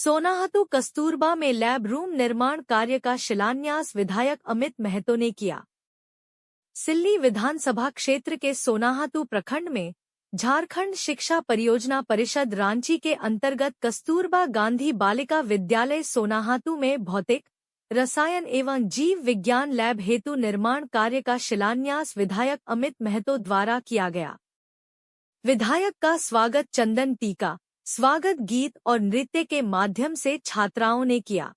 सोनाहातू कस्तूरबा में lab room निर्माण कार्य का शिलान्यास विधायक अमित महतो ने किया। सिल्ली विधानसभा क्षेत्र के सोनाहातू प्रखंड में झारखंड शिक्षा परियोजना परिषद रांची के अंतर्गत कस्तूरबा गांधी बालिका विद्यालय सोनाहातू में भौतिक, रसायन एवं जीव विज्ञान लैब हेतु निर्माण कार्य का शिलान्यास विधायक अमित महतो द्वारा किया गया। विधायक का स्वागत चंदन टीका, स्वागत गीत और नृत्य के माध्यम से छात्राओं ने किया।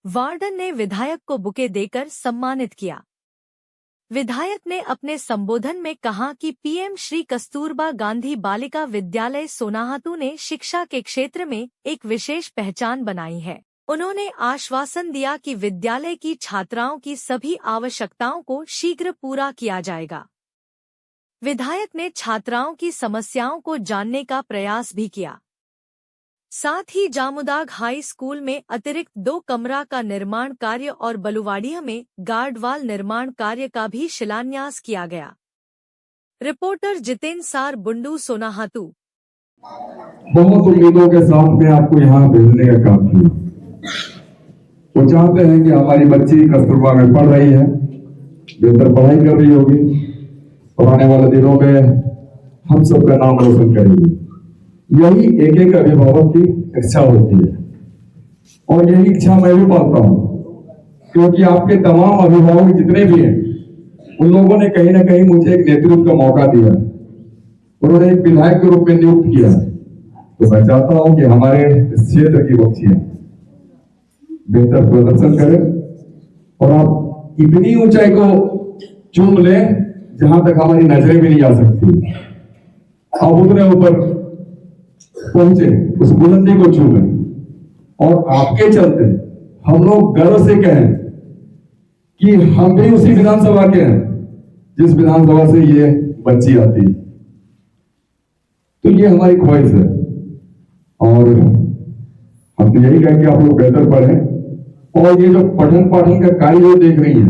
वार्डन ने विधायक को बुके देकर सम्मानित किया। विधायक ने अपने संबोधन में कहा कि पीएम श्री कस्तूरबा गांधी बालिका विद्यालय सोनाहातू ने शिक्षा के क्षेत्र में एक विशेष पहचान बनाई है। उन्होंने आश्वासन दिया कि विद्यालय की छात्राओं की सभी आवश्यकताओं को शीघ्र पूरा किया जाएगा। विधायक ने छात्राओं की समस्याओं को जानने का प्रयास भी किया। साथ ही जामुदाग हाई स्कूल में अतिरिक्त 2 कमरा का निर्माण कार्य और बलुवाड़िया में गार्डवाल निर्माण कार्य का भी शिलान्यास किया गया। रिपोर्टर जितेंद्र सार, बुंडू, सोनाहातू। बहुत उम्मीदों के साथ में आपको यहाँ भेजने का काम किया। वो चाहते हैं कि हमारी बच्ची कस्तूरबा में पढ़ रही है, बेहतर पढ़ाई कर रही होगी और आने वाले दिनों में हम सबका नाम रोशन करेगी। यही एक एक अभिभावक की इच्छा होती है और यही इच्छा मैं भी पालता हूँ, क्योंकि आपके तमाम अभिभावक जितने भी हैं उन लोगों ने कहीं ना कहीं मुझे एक नेतृत्व का मौका दिया, उन्होंने एक विधायक के रूप में नियुक्त किया। तो मैं चाहता हूं कि हमारे इस क्षेत्र की बच्चियां बेहतर प्रदर्शन करें और आप इतनी ऊंचाई को चूम लें जहां तक हमारी नजरें भी नहीं आ सकती। आप उतने ऊपर पहुंचे, उस बुलंदी को चूमें और आपके चलते हम लोग गर्व से कहें कि हम भी उसी विधानसभा के हैं जिस विधानसभा से ये बच्ची आती है। तो ये हमारी ख्वाहिश है और हम तो यही कहेंगे आप लोग बेहतर पढ़ें और ये जो पठन पाठन का कार्य जो देख रही है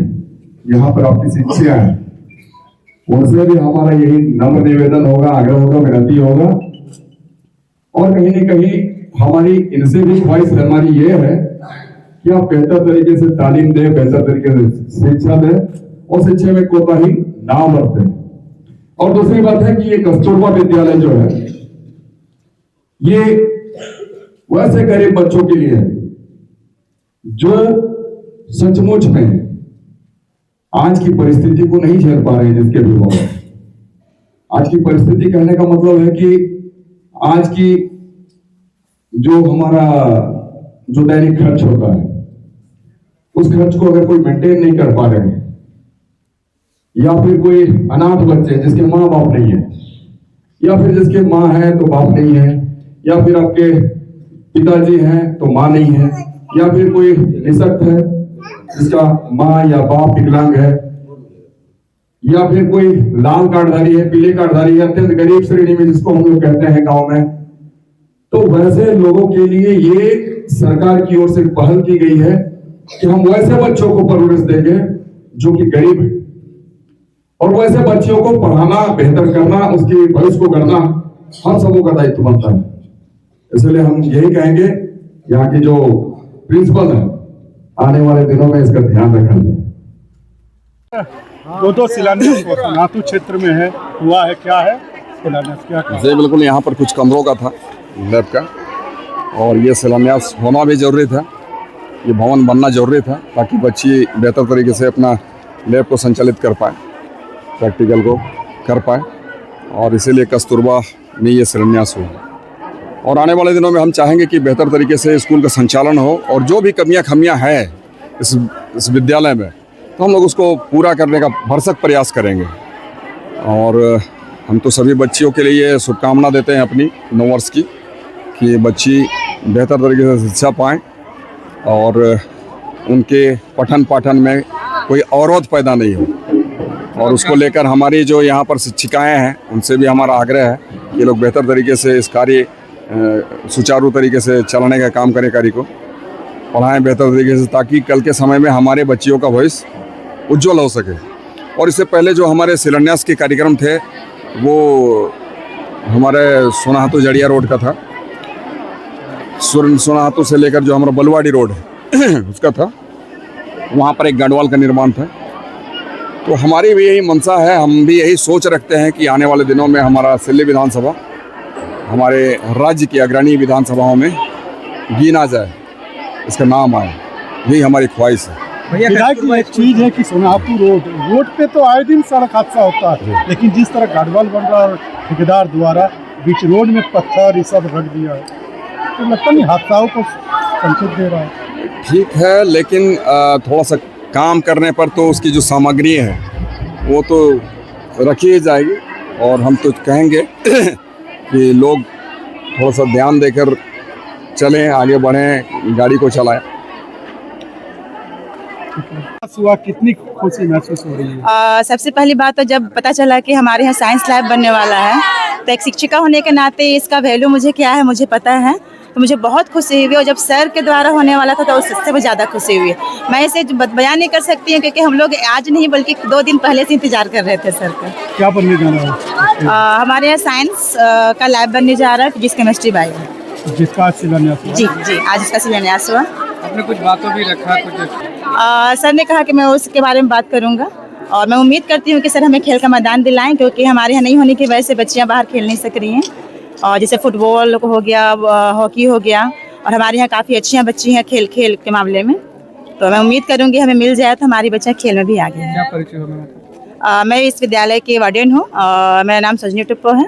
यहाँ पर आपकी शिक्षिका है, उनसे भी हमारा यही नम्र निवेदन होगा, आग्रह होगा, विनती होगा और कहीं न कहीं हमारी इनसे भी ख्वाहिश हमारी ये है कि आप बेहतर तरीके से तालीम दें, बेहतर तरीके से शिक्षा दें और शिक्षा में कोताही ना बरतें। और दूसरी बात है कि ये कस्तूरबा विद्यालय जो है ये वैसे गरीब बच्चों के लिए है जो सचमुच में आज की परिस्थिति को नहीं झेल पा रहे हैं। जिसके भी आज की परिस्थिति कहने का मतलब है कि आज की जो हमारा जो दैनिक खर्च होता है उस खर्च को अगर कोई मेंटेन नहीं कर पा रहे हैं या फिर कोई अनाथ बच्चे जिसके माँ बाप नहीं है या फिर जिसके माँ है तो बाप नहीं है या फिर आपके पिताजी हैं तो माँ नहीं है या फिर कोई निःशक्त है जिसका माँ या बाप विकलांग है या फिर कोई लाल कार्डधारी है, पीले कार्डधारी है, अत्यंत गरीब श्रेणी में जिसको हम लोग कहते हैं गांव में, तो वैसे लोगों के लिए ये सरकार की ओर से पहल की गई है कि हम वैसे बच्चों को परवरिश देंगे जो कि गरीब है और वैसे बच्चों को पढ़ाना, बेहतर करना, उसके भविष्य को गढ़ना हम सबों का दायित्व बनता है। इसलिए हम यही कहेंगे यहाँ की जो प्रिंसिपल है आने वाले दिनों में इसका ध्यान रखा जाए। दो शिलान्यास सोनाहातू क्षेत्र में है, हुआ है, क्या है शिलान्यास, क्या जी बिल्कुल, यहाँ पर कुछ कमरों का था लैब का और ये शिलान्यास होना भी जरूरी था, ये भवन बनना जरूरी था ताकि बच्ची बेहतर तरीके से अपना लैब को संचालित कर पाए, प्रैक्टिकल को कर पाए और इसीलिए कस्तूरबा में ये शिलान्यास हुआ। और आने वाले दिनों में हम चाहेंगे कि बेहतर तरीके से स्कूल का संचालन हो और जो भी कमियां खमियां हैं इस विद्यालय में तो हम लोग उसको पूरा करने का भरसक प्रयास करेंगे। और हम तो सभी बच्चियों के लिए शुभकामना देते हैं अपनी 9 वर्ष की कि बच्ची बेहतर तरीके से शिक्षा पाएँ और उनके पठन पाठन में कोई अवरोध पैदा नहीं हो। और उसको लेकर हमारी जो यहाँ पर शिक्षिकाएँ हैं उनसे भी हमारा आग्रह है कि लोग बेहतर तरीके से इस कार्य सुचारू तरीके से चलाने का काम करें, कार्य को पढ़ाएं बेहतर तरीके से ताकि कल के समय में हमारे बच्चियों का भविष्य उज्जवल हो सके। और इससे पहले जो हमारे शिलान्यास के कार्यक्रम थे वो हमारे सोनाहातू जड़िया रोड का था, सोनाहातू से लेकर जो हमारा बलवाड़ी रोड है उसका था, वहाँ पर एक गढ़वाल का निर्माण था। तो हमारी भी यही मंशा है, हम भी यही सोच रखते हैं कि आने वाले दिनों में हमारा सिल्ली विधानसभा हमारे राज्य की अग्रणी विधानसभाओं में गिना जाए, इसका नाम आए, यही हमारी ख्वाहिश है। विधायक जी, एक चीज है कि सोनाहातू रोड पे तो आए दिन सड़क हादसा होता है, लेकिन जिस तरह गढ़वाल बन रहा है ठेकेदार द्वारा बीच रोड में पत्थर ये सब रख दिया है, तो लगता नहीं हादसाओं को संकेत दे रहा है। ठीक है, लेकिन थोड़ा सा काम करने पर तो उसकी जो सामग्री है वो तो रखी ही जाएगी, और हम तो कहेंगे कि लोग थोड़ा सा ध्यान देकर चलें, आगे बढ़ें, गाड़ी को चलाएं। हुआ, कितनी खुशी महसूस हो रही है? सबसे पहली बात तो जब पता चला कि हमारे यहाँ साइंस लैब बनने वाला है, तो एक शिक्षिका होने के नाते इसका वैल्यू मुझे क्या है मुझे पता है, तो मुझे बहुत खुशी हुई। और जब सर के द्वारा होने वाला था तो उससे भी ज़्यादा खुशी हुई। मैं इसे बयान नहीं कर सकती हूँ, क्योंकि हम लोग आज नहीं बल्कि 2 दिन पहले से इंतजार कर रहे थे सर का। क्या बनने जाना है? हमारे यहाँ साइंस का लैब बनने जा रहा है, फिजिक्स केमिस्ट्री बायो, जिसका आज शिलान्यास हुआ। जी आज इसका शिलान्यास हुआ। आपने कुछ बातों भी रखा कुछ? सर ने कहा कि मैं उसके बारे में बात करूँगा, और मैं उम्मीद करती हूँ कि सर हमें खेल का मैदान दिलाएं, क्योंकि हमारे यहाँ नहीं होने की वजह से बच्चियाँ बाहर खेल नहीं सक रही हैं। और जैसे फुटबॉल हो गया, हॉकी हो गया, और हमारे यहाँ काफ़ी अच्छी बच्ची हैं खेल के मामले में। तो मैं उम्मीद करूँगी हमें मिल जाए तो हमारी बच्चियाँ खेल में भी आगे हैं। क्या परिचय होना? मैं इस विद्यालय की वार्डन हूँ, मेरा नाम सजनी टुप्पो है।